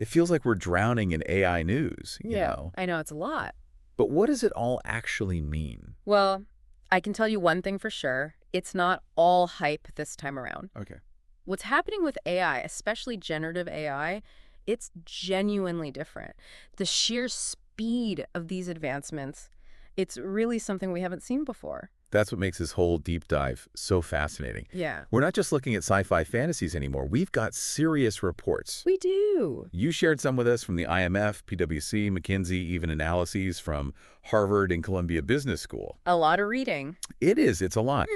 It feels like we're drowning in AI news, you know? I know, it's a lot. But what does it all actually mean? Well, I can tell you one thing for sure. It's not all hype this time around. Okay. What's happening with AI, especially generative AI, it's genuinely different. The sheer speed of these advancements, it's really something we haven't seen before. That's what makes this whole deep dive so fascinating. Yeah. We're not just looking at sci-fi fantasies anymore. We've got serious reports. We do. You shared some with us from the IMF, PwC, McKinsey, even analyses from Harvard and Columbia Business School. A lot of reading. It is. It's a lot.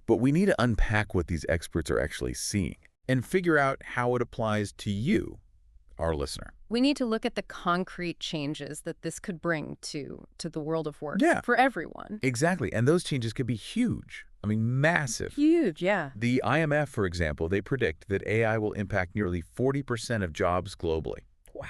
But we need to unpack what these experts are actually seeing and figure out how it applies to you, our listener. We need to look at the concrete changes that this could bring to the world of work Yeah. for everyone. Exactly. And those changes could be huge. I mean, massive. Huge, yeah. The IMF, for example, they predict that AI will impact nearly 40% of jobs globally. Wow.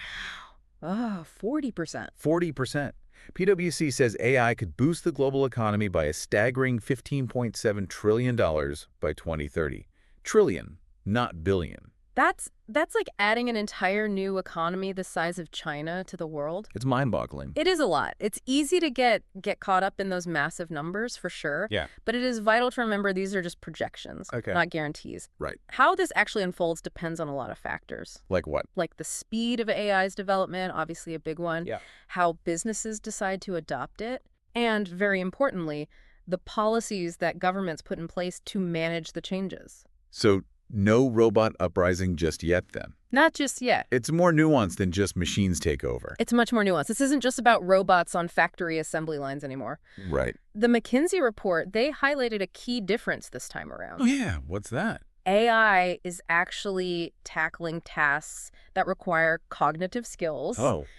Oh, 40%. 40%. PwC says AI could boost the global economy by a staggering $15.7 trillion by 2030. Trillion, not billion. That's like adding an entire new economy the size of China to the world. It's mind-boggling. It is a lot. It's easy to get caught up in those massive numbers, for sure. Yeah. But it is vital to remember these are just projections, Okay. not guarantees. Right. How this actually unfolds depends on a lot of factors. Like what? Like the speed of AI's development, obviously a big one. Yeah. How businesses decide to adopt it. And very importantly, the policies that governments put in place to manage the changes. So no robot uprising just yet, then? Not just yet. It's more nuanced than just machines take over. It's much more nuanced. This isn't just about robots on factory assembly lines anymore. Right. The McKinsey report, they highlighted a key difference this time around. Oh, yeah. What's that? AI is actually tackling tasks that require cognitive skills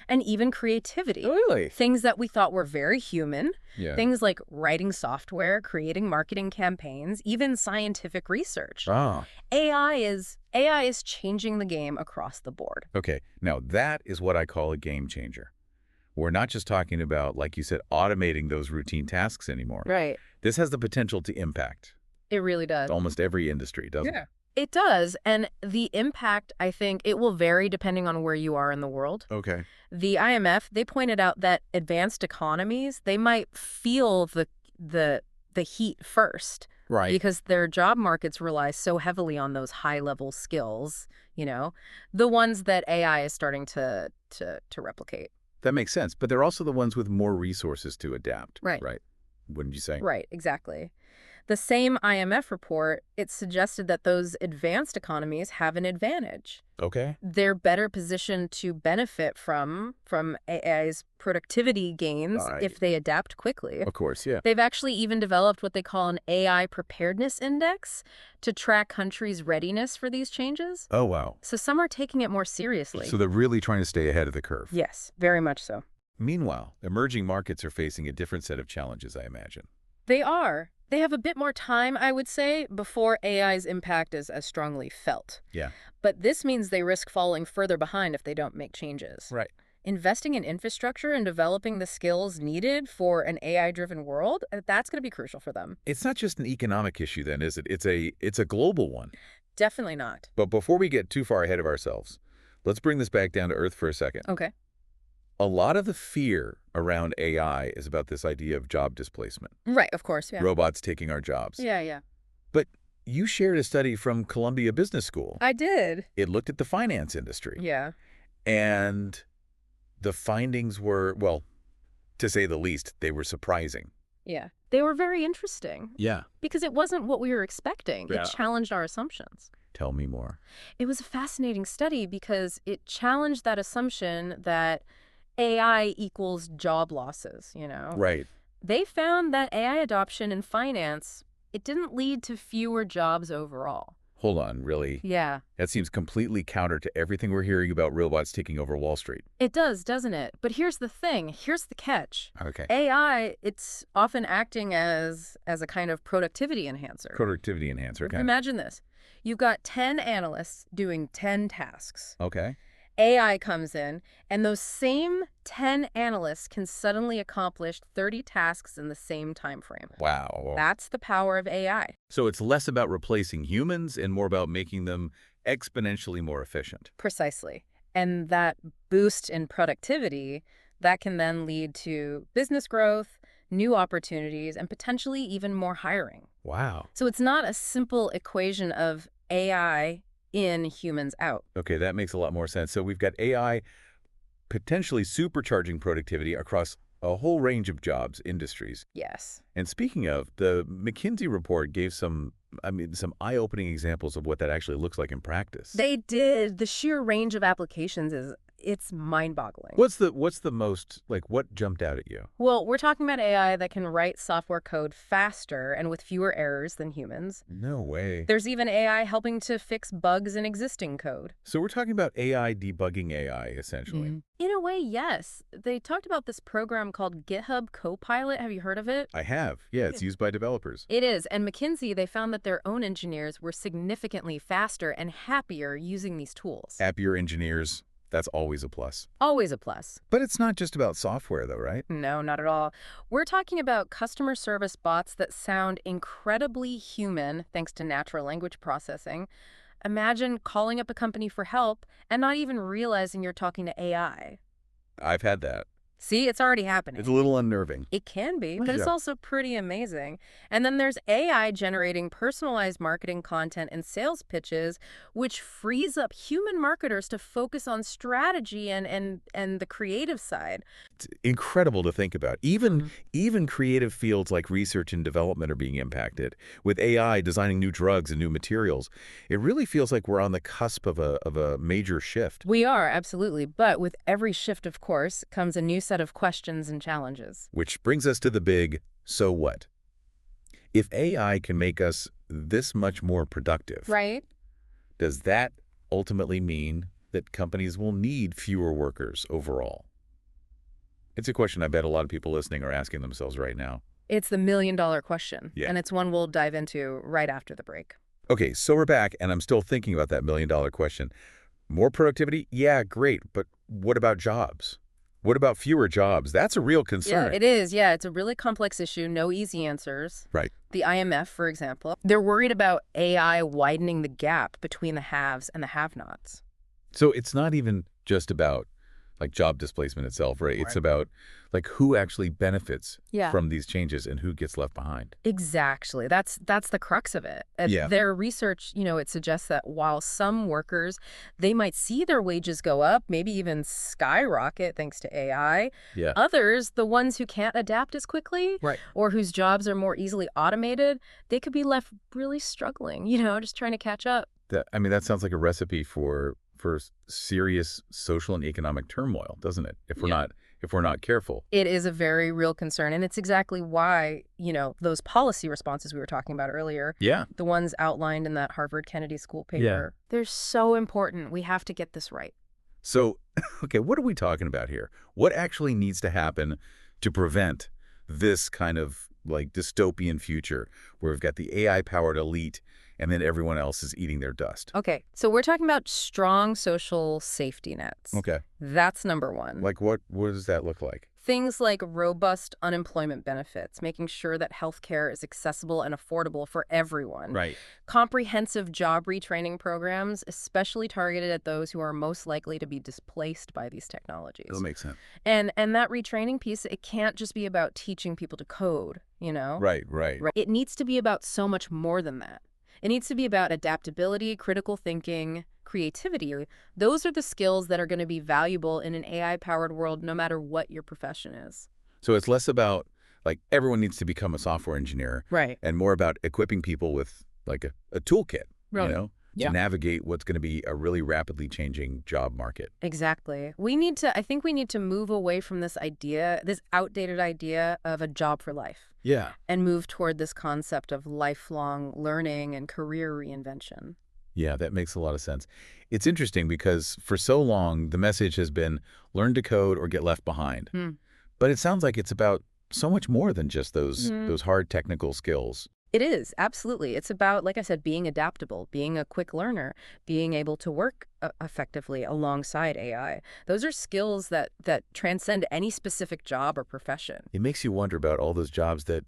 and even creativity. Really? Things that we thought were very human. Yeah. Things like writing software, creating marketing campaigns, even scientific research. Ah. AI is changing the game across the board. Okay. Now, that is what I call a game changer. We're not just talking about, like you said, automating those routine tasks anymore. Right. This has the potential to impact It really does. almost every industry, doesn't it? It does. And the impact, I think, it will vary depending on where you are in the world. Okay. The IMF, they pointed out that advanced economies, they might feel the heat first. Right. Because their job markets rely so heavily on those high-level skills, the ones that AI is starting to replicate. That makes sense. But they're also the ones with more resources to adapt. Right. Right. Wouldn't you say? Right, exactly. The same IMF report, it suggested that those advanced economies have an advantage. Okay. They're better positioned to benefit from AI's productivity gains if they adapt quickly. Of course, yeah. They've actually even developed what they call an AI preparedness index to track countries' readiness for these changes. Oh, wow. So some are taking it more seriously. So they're really trying to stay ahead of the curve. Yes, very much so. Meanwhile, emerging markets are facing a different set of challenges, I imagine. They are. They have a bit more time, I would say, before AI's impact is as strongly felt. Yeah. But this means they risk falling further behind if they don't make changes. Right. Investing in infrastructure and developing the skills needed for an AI-driven world, that's going to be crucial for them. It's not just an economic issue then, is it? It's a global one. Definitely not. But before we get too far ahead of ourselves, let's bring this back down to earth for a second. Okay. A lot of the fear around AI is about this idea of job displacement. Right, of course, yeah. Robots taking our jobs. Yeah. But you shared a study from Columbia Business School. I did. It looked at the finance industry. Yeah. And the findings were, well, to say the least, they were surprising. Yeah. They were very interesting. Yeah. Because it wasn't what we were expecting. Yeah. It challenged our assumptions. Tell me more. It was a fascinating study because it challenged that assumption that AI equals job losses, Right. They found that AI adoption in finance, it didn't lead to fewer jobs overall. Hold on, really? Yeah. That seems completely counter to everything we're hearing about robots taking over Wall Street. It does, doesn't it? But here's the thing. Here's the catch. Okay. AI, it's often acting as a kind of productivity enhancer. Productivity enhancer. Okay. Imagine this. You've got 10 analysts doing 10 tasks. Okay. AI comes in, and those same 10 analysts can suddenly accomplish 30 tasks in the same time frame. Wow. That's the power of AI. So it's less about replacing humans and more about making them exponentially more efficient. Precisely. And that boost in productivity, that can then lead to business growth, new opportunities, and potentially even more hiring. Wow. So it's not a simple equation of AI in, humans out. Okay, that makes a lot more sense. So we've got AI potentially supercharging productivity across a whole range of jobs, industries. Yes. And speaking of, the McKinsey report gave some eye-opening examples of what that actually looks like in practice. They did. The sheer range of applications it's mind-boggling. What's the most, like, what jumped out at you? Well, we're talking about AI that can write software code faster and with fewer errors than humans. No way. There's even AI helping to fix bugs in existing code. So we're talking about AI debugging AI, essentially. In a way, yes. They talked about this program called GitHub Copilot. Have you heard of it? I have. Yeah, it's used by developers. It is. And McKinsey, they found that their own engineers were significantly faster and happier using these tools. Happier engineers, that's always a plus. Always a plus. But it's not just about software, though, right? No, not at all. We're talking about customer service bots that sound incredibly human thanks to natural language processing. Imagine calling up a company for help and not even realizing you're talking to AI. I've had that. See, it's already happening. It's a little unnerving. It can be, but it's Yeah. also pretty amazing. And then there's AI generating personalized marketing content and sales pitches, which frees up human marketers to focus on strategy and the creative side. It's incredible to think about. Even creative fields like research and development are being impacted. With AI designing new drugs and new materials, it really feels like we're on the cusp of a major shift. We are, absolutely. But with every shift, of course, comes a new set of questions and challenges. Which brings us to the big, so what? If AI can make us this much more productive, Right? does that ultimately mean that companies will need fewer workers overall? It's a question I bet a lot of people listening are asking themselves right now. It's the million-dollar question. Yeah. And it's one we'll dive into right after the break. Okay, so we're back, and I'm still thinking about that million-dollar question. More productivity? Yeah, great, but what about jobs? What about fewer jobs? That's a real concern. Yeah, it is. Yeah, it's a really complex issue. No easy answers. Right. The IMF, for example, they're worried about AI widening the gap between the haves and the have-nots. So it's not even just about like job displacement itself, right? It's Right. about like who actually benefits Yeah. from these changes and who gets left behind. Exactly. That's the crux of it. Yeah. Their research, it suggests that while some workers, they might see their wages go up, maybe even skyrocket thanks to AI, Yeah. others, the ones who can't adapt as quickly Right. or whose jobs are more easily automated, they could be left really struggling, just trying to catch up. That sounds like a recipe for serious social and economic turmoil, doesn't it? If we're not careful. It is a very real concern, and it's exactly why, those policy responses we were talking about earlier, Yeah. the ones outlined in that Harvard Kennedy School paper, they're so important. We have to get this right. So, okay, what are we talking about here? What actually needs to happen to prevent this kind of like dystopian future where we've got the AI-powered elite and then everyone else is eating their dust? Okay, so we're talking about strong social safety nets. Okay. That's number one. Like what does that look like? Things like robust unemployment benefits, making sure that healthcare is accessible and affordable for everyone. Right. Comprehensive job retraining programs, especially targeted at those who are most likely to be displaced by these technologies. That'll make sense. And that retraining piece, it can't just be about teaching people to code, Right. Right. It needs to be about so much more than that. It needs to be about adaptability, critical thinking, creativity. Those are the skills that are going to be valuable in an AI-powered world, no matter what your profession is. So it's less about like everyone needs to become a software engineer Right. and more about equipping people with like a toolkit, Right. to navigate what's going to be a really rapidly changing job market. Exactly. I think we need to move away from this outdated idea of a job for life, Yeah. and move toward this concept of lifelong learning and career reinvention. Yeah, that makes a lot of sense. It's interesting because for so long, the message has been learn to code or get left behind. But it sounds like it's about so much more than just those hard technical skills. It is, absolutely. It's about, like I said, being adaptable, being a quick learner, being able to work effectively alongside AI. Those are skills that transcend any specific job or profession. It makes you wonder about all those jobs that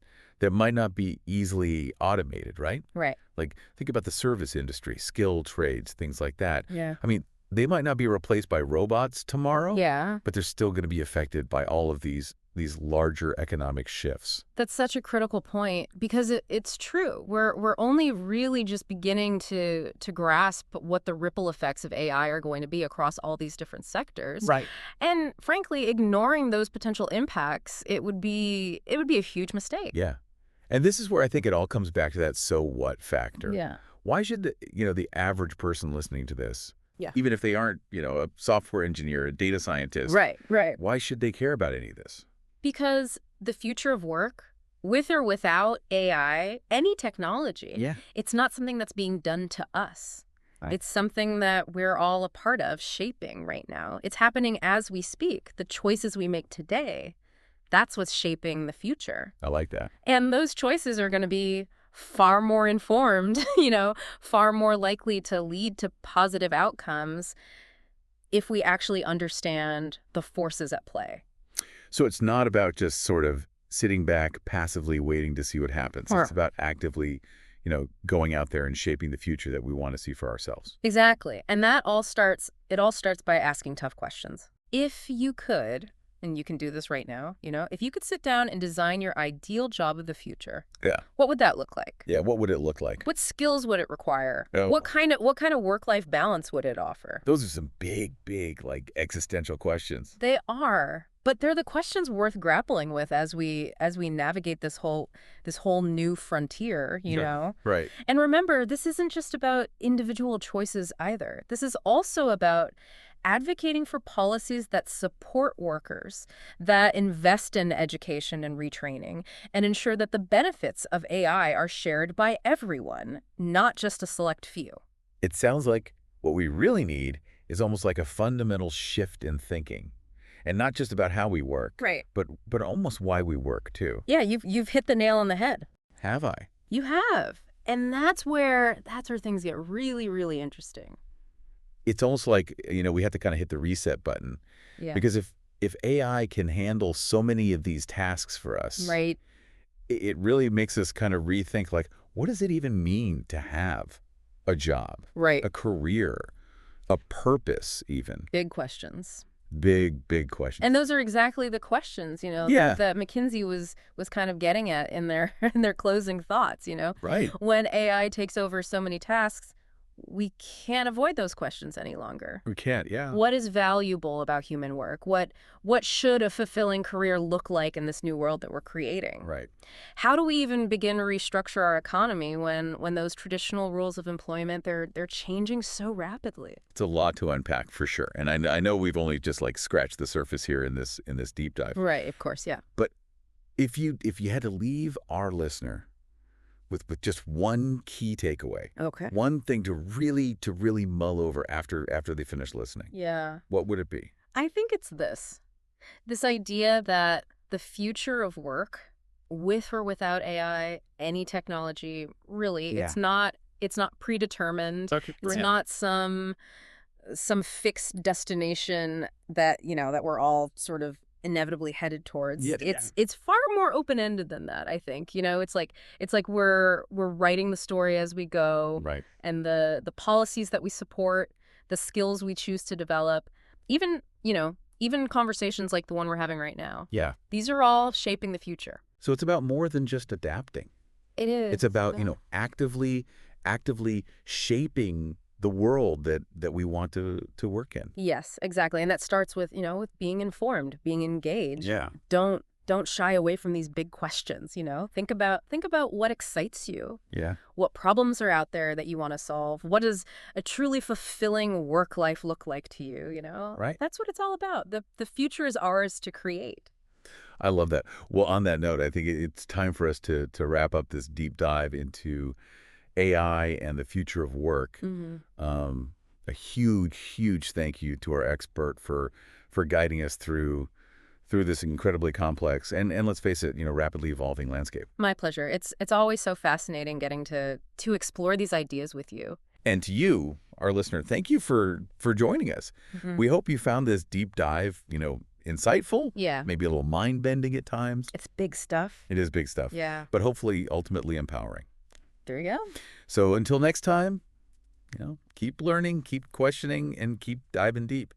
might not be easily automated, right? Right. Like think about the service industry, skilled trades, things like that. Yeah. I mean, They might not be replaced by robots tomorrow, Yeah. but they're still going to be affected by all of these larger economic shifts. That's such a critical point because it's true. We're only really just beginning to grasp what the ripple effects of AI are going to be across all these different sectors. Right. And frankly, ignoring those potential impacts, it would be a huge mistake. Yeah. And this is where I think it all comes back to that so what factor. Yeah. Why should the average person listening to this, Yeah. even if they aren't, a software engineer, a data scientist, Right. why should they care about any of this? Because the future of work, with or without AI, any technology, Yeah. it's not something that's being done to us. Right. It's something that we're all a part of shaping right now. It's happening as we speak. The choices we make today, that's what's shaping the future. I like that. And those choices are going to be far more informed, far more likely to lead to positive outcomes if we actually understand the forces at play. So it's not about just sort of sitting back, passively waiting to see what happens. Sure. It's about actively, going out there and shaping the future that we want to see for ourselves. Exactly. And it all starts by asking tough questions. If you could, and you can do this right now, if you could sit down and design your ideal job of the future, Yeah. what would that look like? Yeah. What would it look like? What skills would it require? Oh. What kind of work-life balance would it offer? Those are some big, big, like existential questions. They are, but they're the questions worth grappling with as we navigate this whole new frontier, you Yeah. know. Right. And remember, this isn't just about individual choices either. This is also about advocating for policies that support workers, that invest in education and retraining, and ensure that the benefits of AI are shared by everyone, not just a select few. It sounds like what we really need is almost like a fundamental shift in thinking. And not just about how we work, Right. but almost why we work too. Yeah, you've hit the nail on the head. Have I? You have. And that's where things get really, really interesting. It's almost like, we have to kind of hit the reset button. Yeah. Because if AI can handle so many of these tasks for us, Right. it really makes us kind of rethink, like, what does it even mean to have a job, Right. a career, a purpose even? Big questions. Big, big questions. And those are exactly the questions, Yeah. that McKinsey was kind of getting at in their in their closing thoughts, Right. When AI takes over so many tasks, we can't avoid those questions any longer. We can't, yeah. What is valuable about human work? What should a fulfilling career look like in this new world that we're creating? Right. How do we even begin to restructure our economy when those traditional rules of employment they're changing so rapidly? It's a lot to unpack for sure. And I know we've only just like scratched the surface here in this deep dive. Right, of course, yeah. But if you had to leave our listener with just one key takeaway, Okay. one thing to really mull over after they finish listening, Yeah. what would it be? I think it's this idea that the future of work, with or without AI, any technology, really, Yeah. it's not predetermined. Okay, It's yeah. not some fixed destination that, that we're all sort of inevitably headed towards. Yeah. It's far more open-ended than that, I think. It's like we're writing the story as we go, Right. and the policies that we support, the skills we choose to develop, even conversations like the one we're having right now. Yeah. These are all shaping the future. So it's about more than just adapting. It is. It's about, actively shaping the world that we want to work in. Yes, exactly. And that starts with, with being informed, being engaged. Yeah. Don't shy away from these big questions, Think about what excites you. Yeah. What problems are out there that you want to solve? What does a truly fulfilling work life look like to you, Right. That's what it's all about. The future is ours to create. I love that. Well, on that note, I think it's time for us to wrap up this deep dive into AI and the future of work. A huge thank you to our expert for guiding us through this incredibly complex and let's face it, rapidly evolving landscape. My pleasure. It's always so fascinating getting to explore these ideas with you. And to you, our listener, thank you for joining us. We hope you found this deep dive, insightful, Yeah. maybe a little mind-bending at times. It's big stuff. It is big stuff. Yeah. But hopefully ultimately empowering. There you go. So until next time, Keep learning, keep questioning, and keep diving deep.